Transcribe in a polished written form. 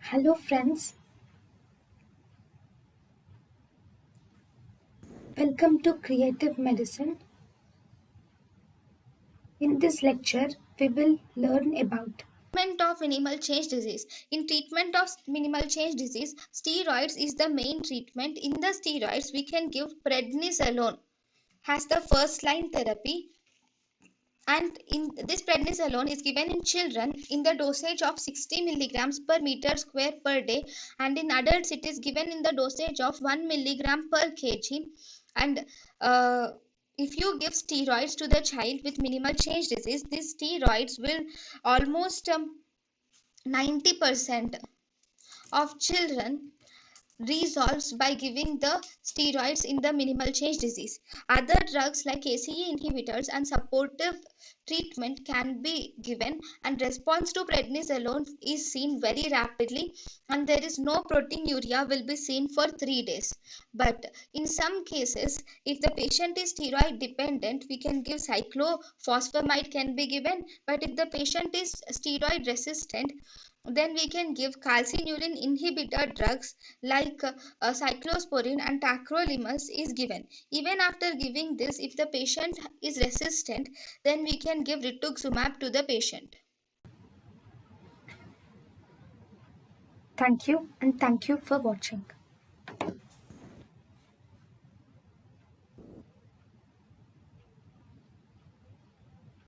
Hello friends, welcome to Creative Medicine. In this lecture, we will learn about Treatment of minimal change disease. In treatment of minimal change disease, steroids is the main treatment. In the steroids, we can give prednisolone as the first line therapy, and in this prednisolone is given in children in the dosage of 60 milligrams per meter square per day, and in adults it is given in the dosage of 1 milligram per kg. And if you give steroids to the child with minimal change disease, these steroids will almost 90% of children resolves by giving the steroids in the minimal change disease. Other drugs like ACE inhibitors and supportive treatment can be given, and response to prednisolone is seen very rapidly, and there is no proteinuria will be seen for 3 days. But in some cases, if the patient is steroid dependent, we can give cyclophosphamide can be given. But if the patient is steroid resistant, then we can give calcineurin inhibitor drugs like cyclosporin and tacrolimus is given. Even after giving this, if the patient is resistant, then we can give rituximab to the patient. Thank you and thank you for watching.